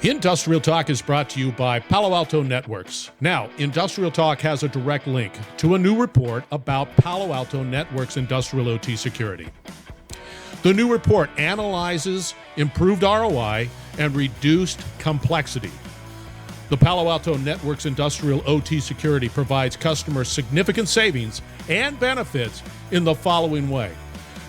Industrial Talk is brought to you by Palo Alto Networks. Now, Industrial Talk has a direct link to a new report about Palo Alto Networks industrial OT security. The new report analyzes improved ROI and reduced complexity. The Palo Alto Networks industrial OT security provides customers significant savings and benefits in the following way: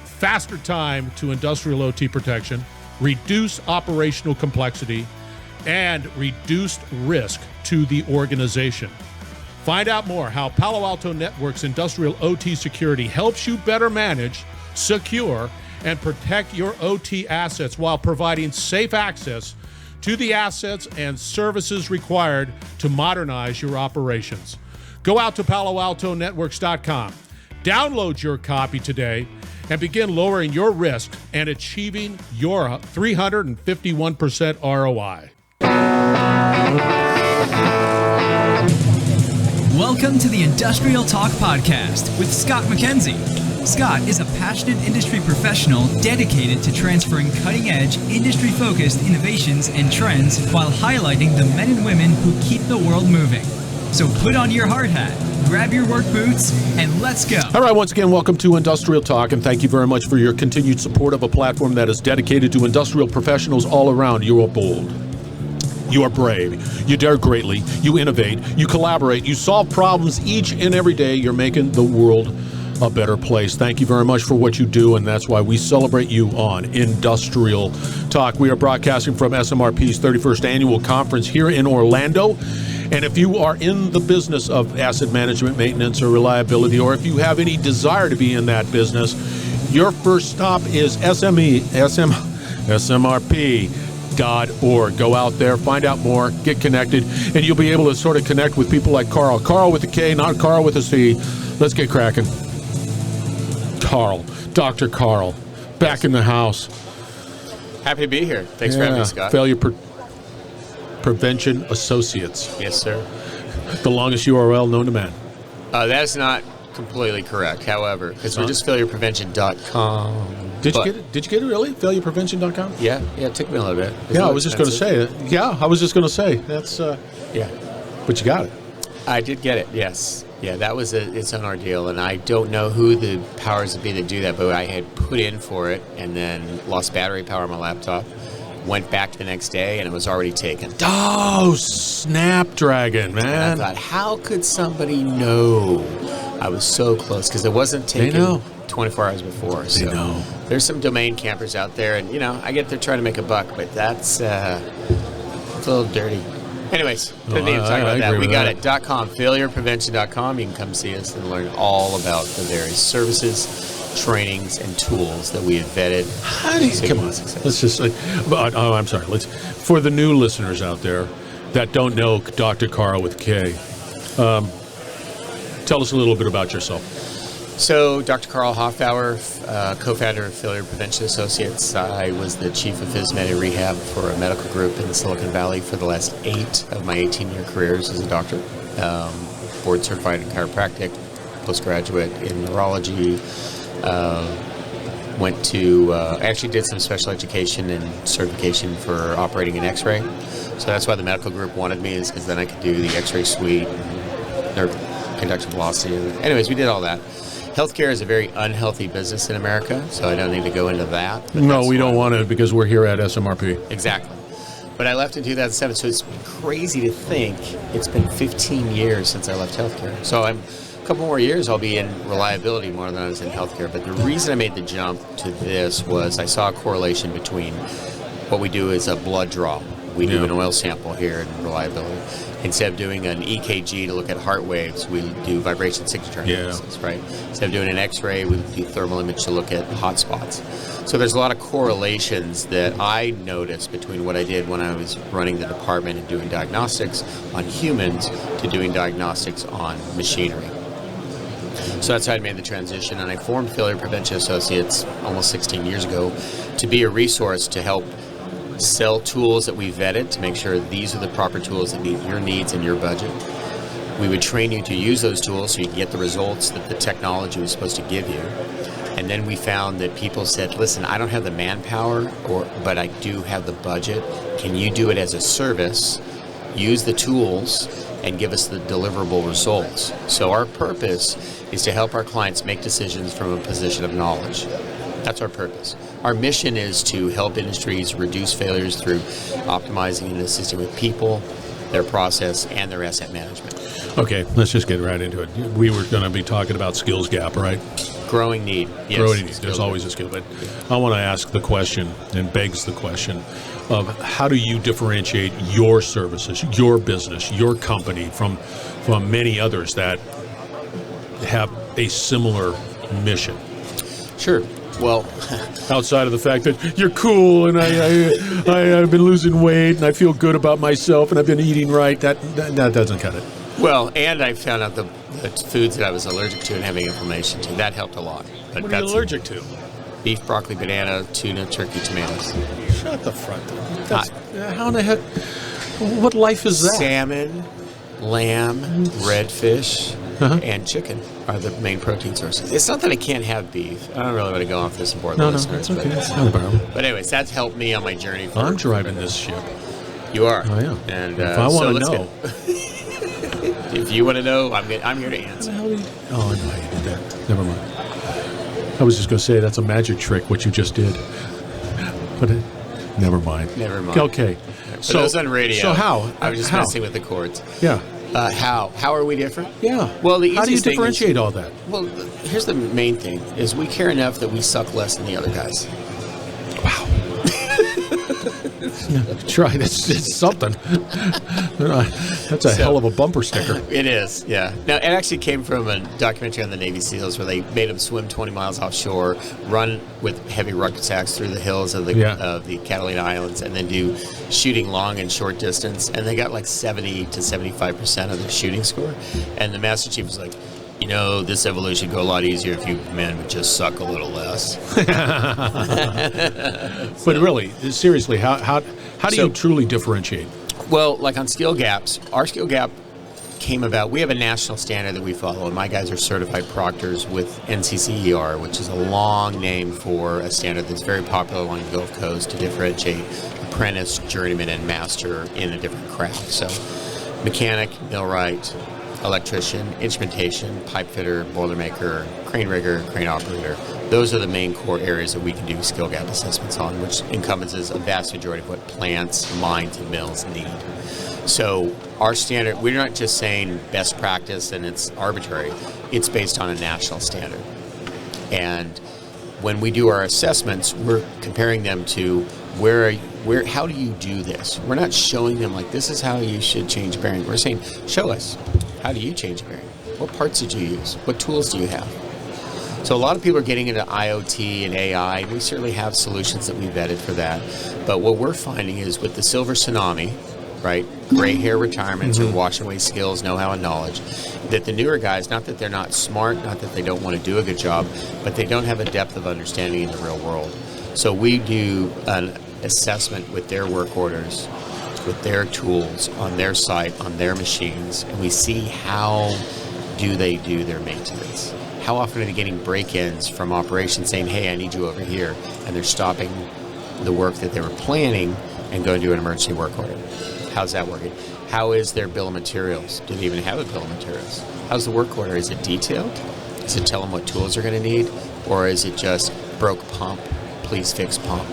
faster time to industrial OT protection, reduced operational complexity, and reduced risk to the organization. Find out more how Palo Alto Networks industrial OT security helps you better manage, secure, and protect your OT assets while providing safe access to the assets and services required to modernize your operations. Go out to PaloAltoNetworks.com, download your copy today, and begin lowering your risk and achieving your 351% ROI. Welcome to the Industrial Talk Podcast with Scott McKenzie. Scott is a passionate industry professional dedicated to transferring cutting-edge, industry-focused innovations and trends while highlighting the men and women who keep the world moving. So put on your hard hat, grab your work boots, and let's go. All right, once again, welcome to Industrial Talk, and thank you very much for your continued support of a platform that is dedicated to industrial professionals all around. You are bold. You are brave. You dare greatly. You innovate. You collaborate. You solve problems each and every day. You're making the world a better place. Thank you very much for what you do, and that's why we celebrate you on Industrial Talk. We are broadcasting from SMRP's 31st Annual Conference here in Orlando. And if you are in the business of asset management, maintenance, or reliability, or if you have any desire to be in that business, your first stop is SMRP.org. Go out there, find out more, get connected, and you'll be able to sort of connect with people like Karl. Karl with a K, not Karl with a C. Let's get cracking. Karl, Dr. Karl, back in the house. Happy to be here. Thanks for having me, Scott. Failure Prevention Associates. Yes, sir. The longest URL known to man. That is not completely correct, however, because we're just failureprevention.com. Did you get it? Did you get it really? Failureprevention.com? Yeah, it took me a little bit. I was just going to say it. Yeah, I was just going to say that's. Yeah, but you got it. I did get it. Yes. Yeah, that was its own ordeal, and I don't know who the powers that be that do that, but I had put in for it and then lost battery power on my laptop. Went back the next day, and it was already taken. Oh, Snapdragon, man. And I thought, how could somebody know? I was so close, because it wasn't taken 24 hours before. So there's some domain campers out there, and, I get they're trying to make a buck, but that's a little dirty. Anyways, didn't even talk about that. We got it. .com, failureprevention.com. You can come see us and learn all about the various services, trainings, and tools that we have vetted. Come on, let's just. I'm sorry. For the new listeners out there that don't know Dr. Karl with K, tell us a little bit about yourself. So, Dr. Karl Hoffower, co-founder of Failure Prevention Associates. I was the chief of phys med and rehab for a medical group in the Silicon Valley for the last 8 of my 18-year careers as a doctor. Board certified in chiropractic, postgraduate in neurology. Actually did some special education and certification for operating an X-ray. So that's why the medical group wanted me, is because then I could do the X-ray suite, and nerve conduction velocity. Anyways, we did all that. Healthcare is a very unhealthy business in America, so I don't need to go into that. No, we don't want to, because we're here at SMRP. Exactly. But I left in 2007, so it's crazy to think it's been 15 years since I left healthcare. So a couple more years I'll be in reliability more than I was in healthcare. But the reason I made the jump to this was I saw a correlation between what we do is a blood draw. We do an oil sample here in reliability. Instead of doing an EKG to look at heart waves, we do vibration signature analysis, right? Instead of doing an X-ray, we do thermal image to look at hot spots. So there's a lot of correlations that I noticed between what I did when I was running the department and doing diagnostics on humans to doing diagnostics on machinery. So that's how I made the transition, and I formed Failure Prevention Associates almost 16 years ago to be a resource to help sell tools that we vetted to make sure these are the proper tools that meet your needs and your budget. We would train you to use those tools so you can get the results that the technology was supposed to give you. And then we found that people said, listen, I don't have the manpower, but I do have the budget. Can you do it as a service, use the tools, and give us the deliverable results? So our purpose is to help our clients make decisions from a position of knowledge. That's our purpose. Our mission is to help industries reduce failures through optimizing and assisting with people, their process, and their asset management. Okay, let's just get right into it. We were going to be talking about skills gap, right? Growing need. Yes. Growing need. There's always a skill. But I want to ask the question, and begs the question, of how do you differentiate your services, your business, your company from many others that have a similar mission? Sure. Well, outside of the fact that you're cool and I've been losing weight and I feel good about myself and I've been eating right, that doesn't cut it. Well, and I found out the foods that I was allergic to and having inflammation to. That helped a lot. But what are you allergic to? Beef, broccoli, banana, tuna, turkey, tomatoes. Shut the front door. How in the heck? What life is that? Salmon, lamb, redfish, and chicken are the main protein sources. It's not that I can't have beef. I don't really want to go off this and bore the listeners. No, that's okay. But anyways, that's helped me on my journey. I'm driving this ship. You are. I am. And if I want to know. If you want to know, I'm here to answer. Oh, I know how you did that. Never mind. I was just going to say that's a magic trick, what you just did. But never mind. Never mind. Okay. So those on radio. So how? I was just messing with the chords. Yeah. How are we different? Yeah. Well, the how do you easiest thing differentiate all that? Well, here's the main thing: is we care enough that we suck less than the other guys. Wow. Yeah, try. It's something. That's a hell of a bumper sticker. It is, yeah. Now, it actually came from a documentary on the Navy SEALs where they made them swim 20 miles offshore, run with heavy rucksacks through the hills of the Catalina Islands, and then do shooting long and short distance. And they got like 70 to 75% of their shooting score. And the Master Chief was like, you know, this evolution would go a lot easier if you men would just suck a little less. But really, seriously, how do you truly differentiate? Well, like on skill gaps, our skill gap came about. We have a national standard that we follow, and my guys are certified proctors with NCCER, which is a long name for a standard that's very popular along the Gulf Coast to differentiate apprentice, journeyman, and master in a different craft. So mechanic, millwright, electrician, instrumentation, pipe fitter, boiler maker, crane rigger, crane operator. Those are the main core areas that we can do skill gap assessments on, which encompasses a vast majority of what plants, mines, and mills need. So our standard, we're not just saying best practice and it's arbitrary. It's based on a national standard. And when we do our assessments, we're comparing them to how do you do this? We're not showing them like this is how you should change a bearing. We're saying, show us. How do you change a bearing? What parts did you use? What tools do you have? So a lot of people are getting into IoT and AI. We certainly have solutions that we vetted for that. But what we're finding is with the silver tsunami, right, gray hair retirements or washing away skills, know-how, and knowledge, that the newer guys, not that they're not smart, not that they don't want to do a good job, but they don't have a depth of understanding in the real world. So we do an assessment with their work orders, with their tools, on their site, on their machines, and we see how do they do their maintenance. How often are they getting break-ins from operations saying, hey, I need you over here, and they're stopping the work that they were planning and going to do an emergency work order. How's that working? How is their bill of materials? Do they even have a bill of materials? How's the work order? Is it detailed? Does it tell them what tools they're going to need? Or is it just broke pump, please fix pump?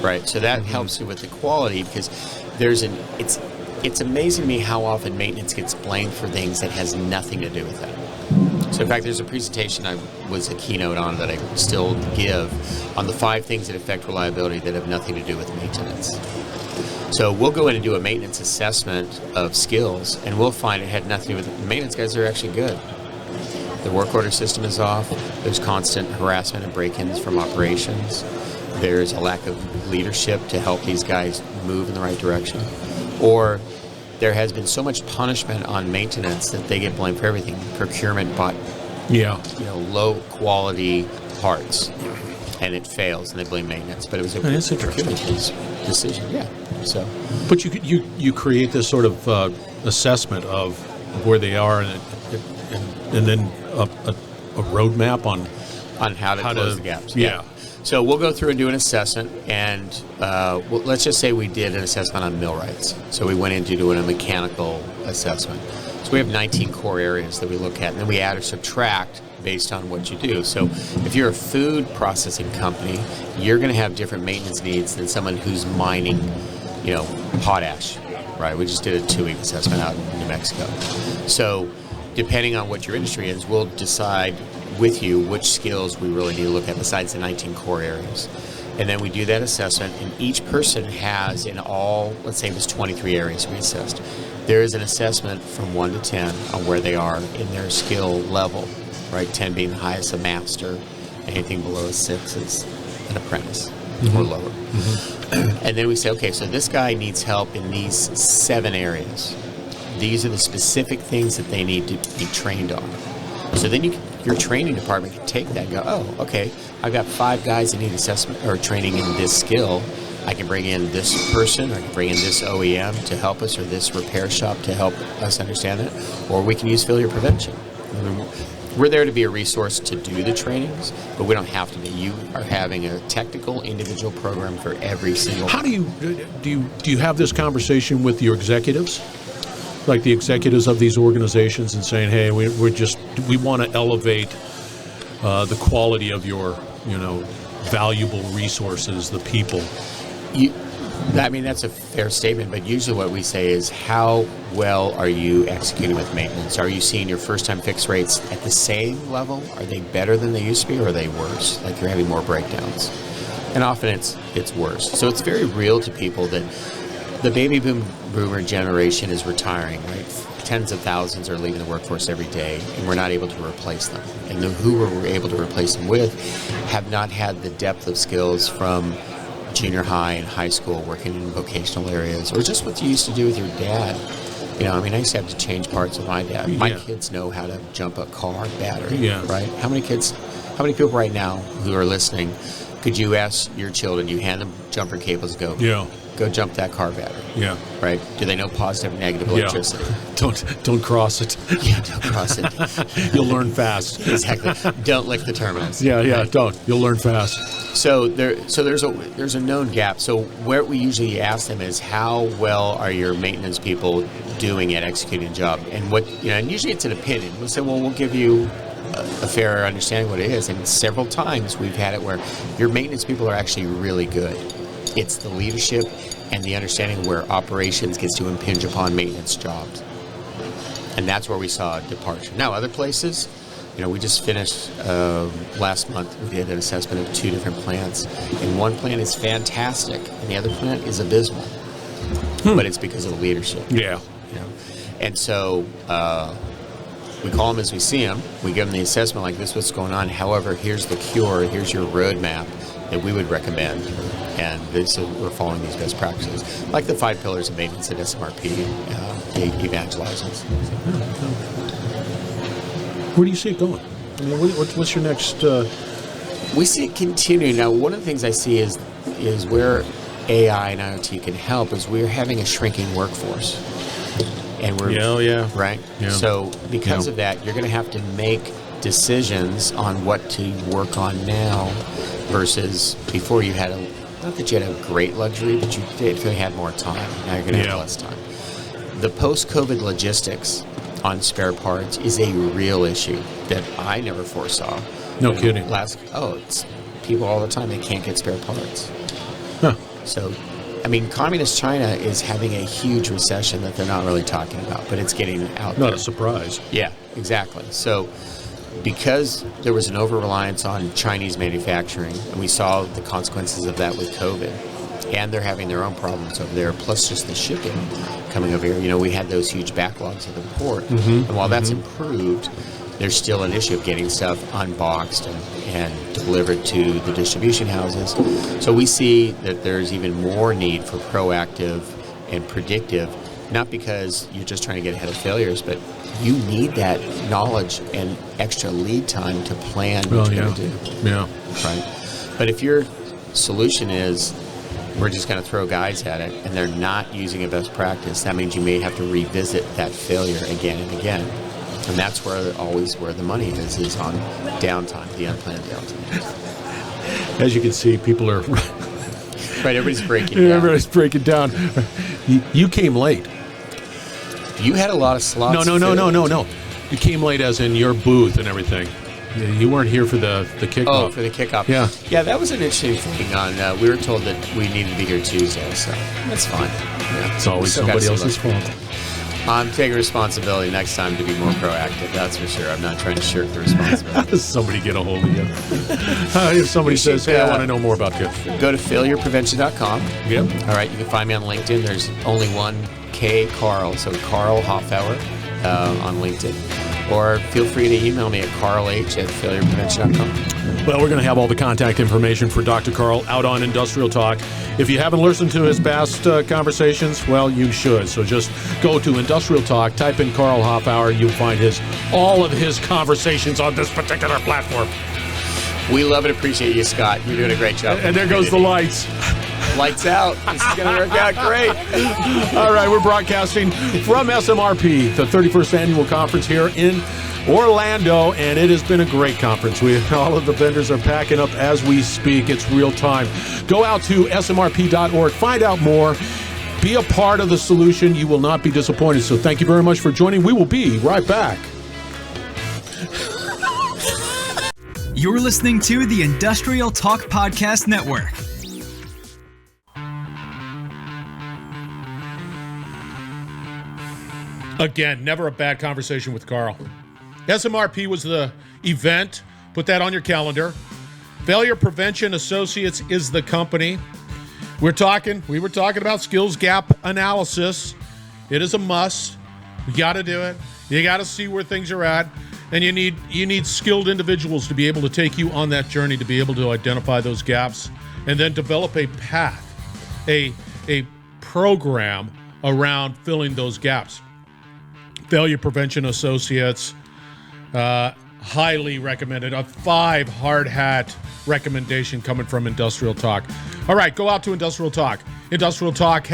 Right, so that helps you with the quality because it's amazing to me how often maintenance gets blamed for things that has nothing to do with that. So in fact, there's a presentation I was a keynote on that I still give on the 5 things that affect reliability that have nothing to do with maintenance. So we'll go in and do a maintenance assessment of skills, and we'll find it had nothing to do with it. The maintenance guys are actually good. The work order system is off. There's constant harassment and break-ins from operations. There's a lack of leadership to help these guys move in the right direction. Or there has been so much punishment on maintenance that they get blamed for everything. Procurement bought, low quality parts, and it fails, and they blame maintenance. But it was a procurement decision. Yeah. So, but you create this sort of assessment of where they are, and then a roadmap on On how to close the gaps. Yeah. So we'll go through and do an assessment, and let's just say we did an assessment on millwrights. So we went into doing a mechanical assessment. So we have 19 core areas that we look at, and then we add or subtract based on what you do. So if you're a food processing company, you're going to have different maintenance needs than someone who's mining, potash, right? We just did a 2-week assessment out in New Mexico. So depending on what your industry is, we'll decide with you which skills we really need to look at besides the 19 core areas. And then we do that assessment, and each person has in all, let's say it was 23 areas we assessed, there is an assessment from 1 to 10 on where they are in their skill level, right? 10 being the highest, a master. Anything below a 6 is an apprentice or lower. Mm-hmm. And then we say, okay, so this guy needs help in these 7 areas. These are the specific things that they need to be trained on. So then your training department can take that and go, oh, okay, I've got 5 guys that need assessment or training in this skill. I can bring in this person, or I can bring in this OEM to help us, or this repair shop to help us understand it, or we can use failure prevention. I mean, we're there to be a resource to do the trainings, but we don't have to be. You are having a technical individual program for every single. How do you have this conversation with your executives? Like the executives of these organizations, and saying, "Hey, we want to elevate the quality of your, valuable resources, the people." That's a fair statement, but usually what we say is, how well are you executing with maintenance? Are you seeing your first-time fix rates at the same level? Are they better than they used to be, or are they worse? Like you're having more breakdowns, and often it's worse. So it's very real to people that the baby boomer generation is retiring, right? Tens of thousands are leaving the workforce every day, and we're not able to replace them. And who we're able to replace them with have not had the depth of skills from junior high and high school, working in vocational areas, or just what you used to do with your dad. I used to have to change parts with my dad. My kids know how to jump a car battery, right? How many people right now who are listening, could you ask your children, you hand them jumper cables, go jump that car battery. Yeah. Right? Do they know positive and negative electricity? Don't cross it. Yeah, don't cross it. You'll learn fast. Exactly. Don't lick the terminals. Right? Don't. You'll learn fast. So there's a known gap. So what we usually ask them is, how well are your maintenance people doing at executing a job? And and usually it's an opinion. We'll say, well, we'll give you a fair understanding what it is. And several times we've had it where your maintenance people are actually really good. It's the leadership and the understanding where operations gets to impinge upon maintenance jobs. And that's where we saw a departure. Now, other places, we just finished last month, we did an assessment of 2 different plants. And one plant is fantastic, and the other plant is abysmal. But it's because of the leadership. Yeah. And so we call them as we see them. We give them the assessment like, this is what's going on. However, here's the cure. Here's your roadmap that we would recommend. And we're following these best practices, like the 5 pillars of maintenance that SMRP evangelizes. Where do you see it going? What's your next? We see it continuing. Now, one of the things I see is where AI and IoT can help is we're having a shrinking workforce, and we're right. Yeah. So because of that, you're going to have to make decisions on what to work on now versus before. You had not that you had a great luxury, but you definitely had more time. Now you're going to have less time. The post-COVID logistics on spare parts is a real issue that I never foresaw. No kidding. It's people all the time, they can't get spare parts. Huh. So, communist China is having a huge recession that they're not really talking about, but it's getting out there. Not a surprise. Yeah, exactly. So, because there was an over-reliance on Chinese manufacturing, and we saw the consequences of that with COVID, and they're having their own problems over there, plus just the shipping coming over here. We had those huge backlogs at the port, and while that's improved, there's still an issue of getting stuff unboxed and delivered to the distribution houses. So we see that there's even more need for proactive and predictive, not because you're just trying to get ahead of failures, but you need that knowledge and extra lead time to plan what you're going to do. Yeah. Right? But if your solution is, we're just going to throw guys at it, and they're not using a best practice, that means you may have to revisit that failure again and again. And that's always where the money is on downtime, the unplanned downtime. As you can see, people are Right, everybody's breaking down. Everybody's breaking down. You came late. You had a lot of slots. No. You came late as in your booth and everything. You weren't here for the kickoff. Oh, for the kickoff. Yeah. Yeah, that was an interesting thing. We were told that we needed to be here Tuesday, so that's fine. Yeah. It's always somebody else's fault. I'm taking responsibility next time to be more proactive, that's for sure. I'm not trying to shirk the responsibility. How does somebody get a hold of you? If somebody says, hey, I want to know more about you. Go to failureprevention.com. Yep. All right, you can find me on LinkedIn. There's only one K, Karl, so Karl Hoffower on LinkedIn. Or feel free to email me at karlh@failureprevention.com. Well, we're going to have all the contact information for Dr. Karl out on Industrial Talk. If you haven't listened to his past conversations, well, you should. So just go to Industrial Talk, type in Karl Hoffower. You'll find all of his conversations on this particular platform. We love and appreciate you, Scott. You're doing a great job. And there goes the lights. Lights out. This is going to work out great. All right, we're broadcasting from SMRP, the 31st Annual Conference here in Orlando, and it has been a great conference. All of the vendors are packing up as we speak. It's real time. Go out to smrp.org, find out more, be a part of the solution. You will not be disappointed. So thank you very much for joining. We will be right back. You're listening to the Industrial Talk Podcast Network. Again, never a bad conversation with Karl. SMRP was the event. Put that on your calendar. Failure Prevention Associates is the company. We were talking about skills gap analysis. It is a must. You got to do it. You got to see where things are at. And you need skilled individuals to be able to take you on that journey, to be able to identify those gaps and then develop a path, a program around filling those gaps. Failure Prevention Associates, highly recommended. A 5 hard hat recommendation coming from Industrial Talk. All right, go out to Industrial Talk. Industrial Talk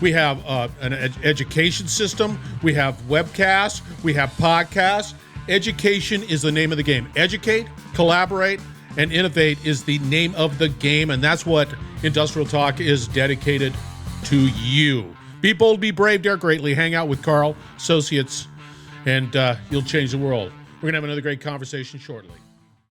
we have an education system. We have webcasts. We have podcasts. Education is the name of the game. Educate, collaborate, and innovate is the name of the game, and that's what Industrial Talk is dedicated to you. Be bold, be brave, dare greatly. Hang out with Karl, associates, and you'll change the world. We're going to have another great conversation shortly.